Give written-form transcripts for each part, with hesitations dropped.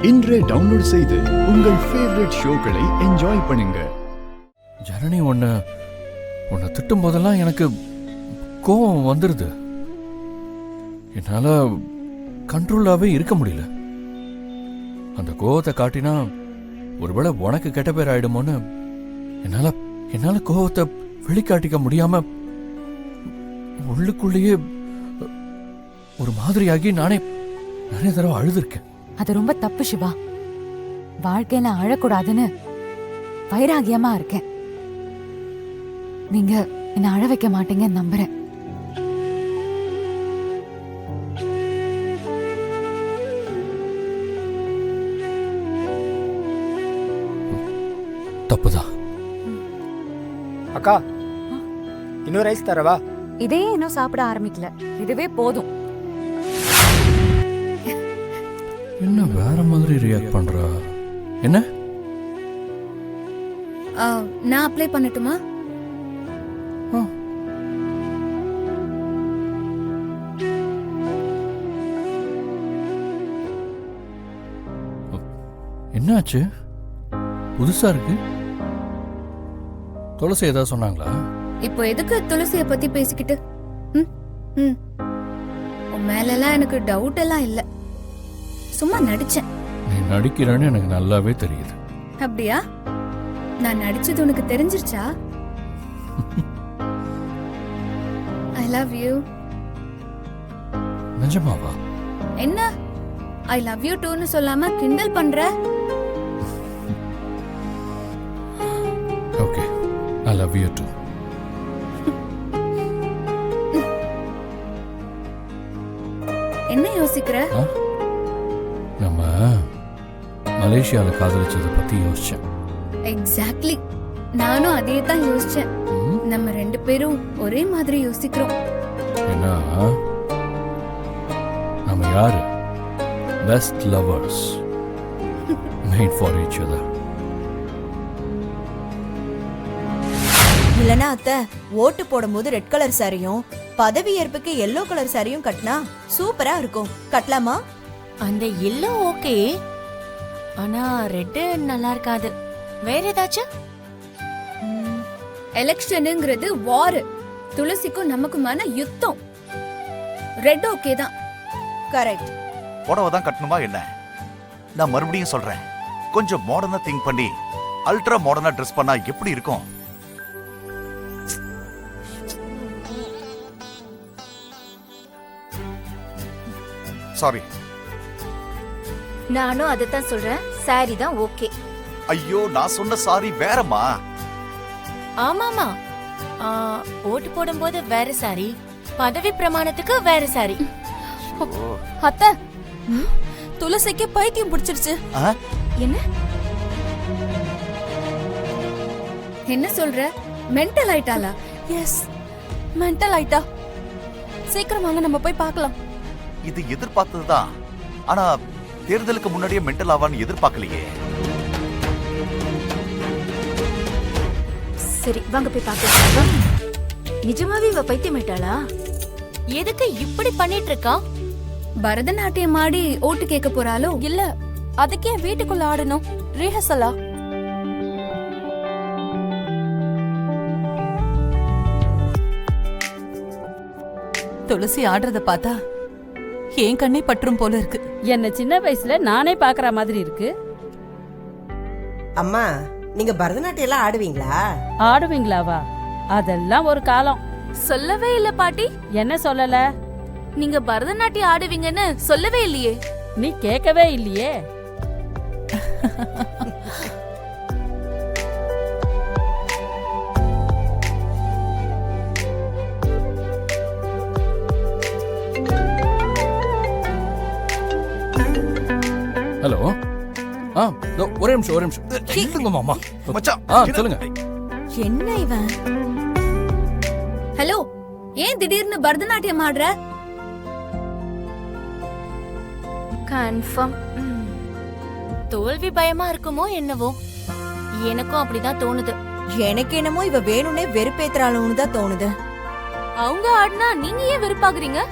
இன்றே டவுன்லோட் செய்து உங்கள் ஃபேவரட் ஷோக்களை என்ஜாய் பண்ணுங்க. ஜனனி உன்னை திட்டும் போதெல்லாம் எனக்கு கோபம் வந்துடுது. என்னால கண்ட்ரோலாவே இருக்க முடியல. அந்த கோபத்தை காட்டினா ஒருவேளை உனக்கு கெட்ட பேர் ஆயிடுமோன்னு என்னால கோபத்தை வெளிக்காட்டிக்க முடியாம உள்ளுக்குள்ளேயே ஒரு மாதிரியாகி நானே நிறைய தடவை அழுதுருக்கேன். அது ரொம்ப தப்பு சிவா. வாழ்க்கையில அழக்கூடாதுன்னு வைராகியமா இருக்கேன். நீங்க என்ன அழ வைக்க மாட்டீங்கன்னு நம்புறேன். தப்புதான். அக்கா, இன்னொரு ரைஸ் தரவா? இதே இன்னும் சாப்பிட ஆரம்பிக்கல, இதுவே போதும். என்ன வேற மாதிரி ரியாக்ட் பண்றா? என்ன நான் அப்ளை பண்ணட்டுமா? என்னாச்சு? புதுசா இருக்கு. துளசி ஏதாவது சொன்னாங்களா? இப்போ எதுக்கு துளசிய பத்தி பேசிக்கிட்டு? உன் மேலெல்லாம் எனக்கு டவுட் எல்லாம் இல்ல, சும்மா நடிச்சேன். நீ நடிக்கிறேன்னு எனக்கு நல்லாவே தெரியுது. அப்படியா? நான் நடிச்சது உனக்கு தெரிஞ்சிருச்சா? ஐ லவ் யூ. நிஜமாவா? என்ன ஐ லவ் யூ டூன்னு சொல்லாம கிண்டல் பண்ற? Okay, I love you too. என்ன யோசிக்கிற? நம்ம மலேசியால காதலிச்சதை பத்தி யோசிச்சேன். எக்ஸாக்ட்லி, நானும் அதே தான் யோசிச்சேன். நம்ம ரெண்டு பேரும் ஒரே மாதிரி யோசிக்கிறோம். ஏன்னா நம்ம யாரு? Best lovers, made for each other. இல்லனா அத்தை, ஓட்டு போடும்போது ரெட் கலர் சாரியும் பதவி ஏற்புக்கு எல்லோ கலர் சாரியும் கட்டினா சூப்பரா இருக்கும். கட்டலாமா? அந்த எல்லோ ஓகே, ஆனா ரெட் நல்லா இருக்காது. வேற ஏதாச்சும்? எலெக்ஷனுங்கிறது வார், துளசிக்கும் நமக்குமான யுத்தம். ரெட் ஓகே தான். கரெக்ட். புடவை தான் கட்டணுமா என்ன? நான் மறுபடியும் சொல்றேன், கொஞ்சம் மாடர்னா திங்க் பண்ணி அல்ட்ரா மாடர்னா ட்ரெஸ் பண்ணா எப்படி இருக்கும்? சாரி. நானும் அதைத்தான் சொல்றேன், சாரி தான் ஓகே. ஐயோ, நான் சொன்ன சாரி வேறமா. ஆமாமா, ஓட்டு போடும்போது வேற சாரி, பதவி பிரமாணத்துக்கு வேற சாரி. அத்தை, துளசிக்கு பைத்தியம் பிடிச்சிருச்சு. என்ன என்ன சொல்ற? மென்டல் ஆயிட்டாளா? எஸ், மென்டல் ஆயிட்டா. சீக்கிரம் வாங்க, நம்ம போய் பார்க்கலாம். இது எதிர்பார்த்ததுதான், ஆனா தேர்தலுக்கு முன்னாடியே மென்டல் ஆவான்னு எதிர்பார்க்கலையே. சரி வாங்க போய் பார்க்கலாம். நிஜமாவே இவ பைத்தியமாயிட்டாளா? எதுக்கு இப்படி பண்ணிட்டு இருக்கா? பரதநாட்டியம் ஆடி ஓட்டு கேட்க போறாளோ? இல்ல, அதுக்கே வீட்டுக்குள்ள ஆடணும். ரிஹர்சலா? துளசி ஆடுறத பார்த்தா ஏன் கண்ணே பற்றும் போல இருக்கு. என்ன சின்ன வயசுல நானே பாக்குற மாதிரி இருக்கு. அம்மா, நீங்க பரதநாட்டியம் எல்லாம் ஆடுவீங்களா? ஆடுவீங்களாவா? அதெல்லாம் ஒரு காலம். சொல்லவே இல்ல பாட்டி. என்ன சொல்லல? நீங்க பரதநாட்டியம் ஆடுவீங்கன்னு சொல்லவே இல்லையே. நீ கேட்கவே இல்லையே. ஹலோ. ஒரே நிமிஷம். இல்லங்க மாமா. மச்சான், சொல்லுங்க. என்ன இவன்? ஹலோ, ஏன் திடீர்னு பரதநாட்டியம் ஆடுற? கன்ஃபார்ம் தோல்வி பயமா இருக்குமோ என்னவோ. எனக்கும் அப்படிதான் தோணுது. எனக்கு என்னமோ இவ வேணும்னே வெறுப்பேத்துறாளுன்னு தான் தோணுது. அவங்க ஆடினா நீங்க ஏன் வெறுப்பாக்குறீங்க?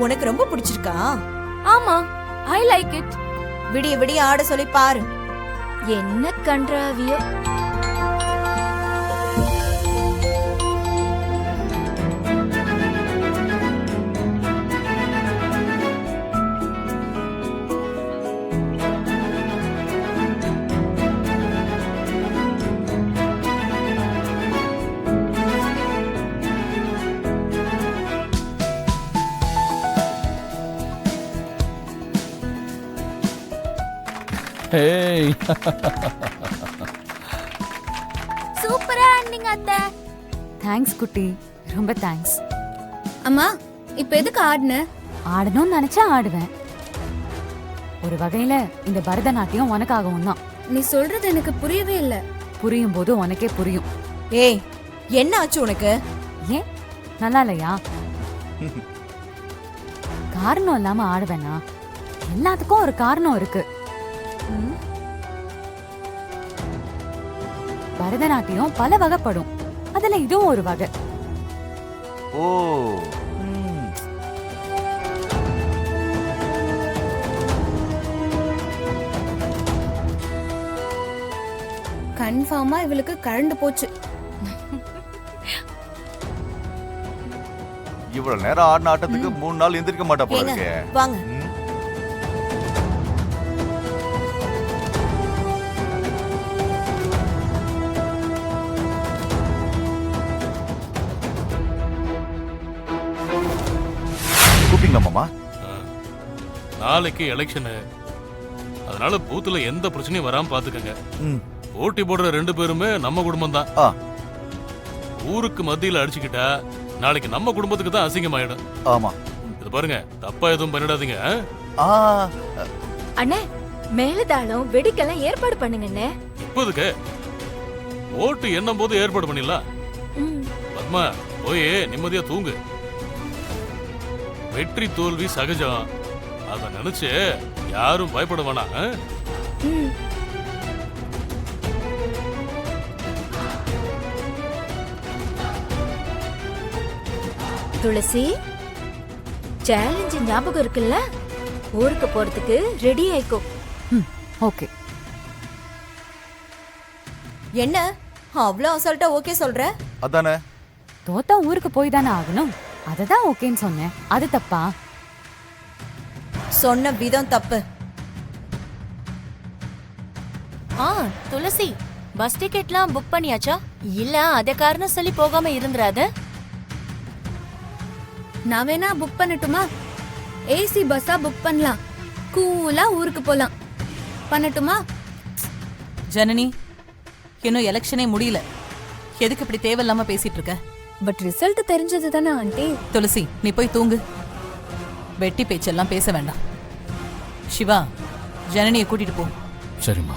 உனக்கு ரொம்ப பிடிச்சிருக்கா? ஆமா, ஐ லைக் இட். விடிய விடிய ஆட சொல்லி பாரு. என்ன கன்றாவியோ. Hey. சூப்பரா ஆடுனீங்க அத்தை. தேங்க்ஸ் குட்டி, ரொம்ப தேங்க்ஸ். அம்மா இப்ப எதுக்கு ஆடுன? ஆடணும்னு நினைச்சா ஆடுவேன். ஒரு வகையில இந்த பரதநாட்டியம் உனக்காகவும் தான். நீ சொல்றது எனக்கு புரியவே இல்ல. புரியும் போது உனக்கே புரியும். ஏய், என்ன ஆச்சு உனக்கு? ஏன் நல்லா இல்லையா? காரணம் இல்லாம ஆடுவேனா? எல்லாத்துக்கும் ஒரு காரணம் இருக்கு. பரதநாட்டியம் பல வகைப்படும், அதுல இதுவும் ஒரு வகை. ஓ கன்ஃபார்மா இவளுக்கு கரண்ட் போச்சு. இவ்வளவு நேரம் ஆடின ஆட்டத்துக்கு 3 நாள் எந்திரிக்க மாட்டா போல ஏங்க, இருக்கே. வாங்க. கூப்பிட்டீங்களா மாமா? நாளைக்கு எலெக்ஷனு, அதனால பூத்துல எந்த பிரச்சனையும் வராம பாத்துக்கங்க. ம். போட்டி போடுற 2 பேருமே நம்ம குடும்பம் தான். ஆ. ஊருக்கு மத்தியில அடிச்சுக்கிட்டா நாளைக்கு நம்ம குடும்பத்துக்கு தான் அசிங்கமாயிடும். ஆமா. இது பாருங்க, தப்பா எதுவும் பண்ணிடாதீங்க. ஆ அண்ணே, மேலதாளம் வெடிக்கெல்லாம் ஏற்பாடு பண்ணுங்க அண்ணே. இப்போதுக்கு ஓட்டு எண்ணும் போது ஏற்பாடு பண்ணிடலாம். பத்மா, போய் நிம்மதியா தூங்கு. வெற்றி தோல்வி சகஜம், அத நினைச்சு யாரும் பயப்பட வேணாம். துளசி, சேலஞ்சு ஞாபகம் இருக்குல்ல? ஊருக்கு போறதுக்கு ரெடி ஆயிக்கோ. ஓகே. என்ன அவ்வளவு அசால்ட்டா ஓகே சொல்ற? அதானே. தோத்தா ஊருக்கு போய் தானே ஆகணும், அததான் ஓகேன்னு சொன்னேன். அது தப்பா? சொன்ன விதம் தப்பு. துளசி, பஸ் டிக்கெட்லாம் புக் பண்ணியாச்சா? இல்ல அத காரணம் சொல்லி போகாம இருந்துராத. நான் வேணா புக் பண்ணட்டுமா? ஏசி பஸ்ஸா புக் பண்ணலாம், கூலா ஊருக்கு போலாம். பண்ணட்டுமா? ஜனனி, இன்னும் எலெக்ஷனே முடியல, எதுக்கு இப்படி தேவையில்லாம பேசிட்டு இருக்க? பட் ரிசல்ட் தெரிஞ்சது தானே ஆண்டி. துளசி, நீ போய் தூங்கு. வெட்டி பேச்செல்லாம் பேச வேண்டாம். சிவா, ஜனனியை கூட்டிட்டு போ. சரிம்மா.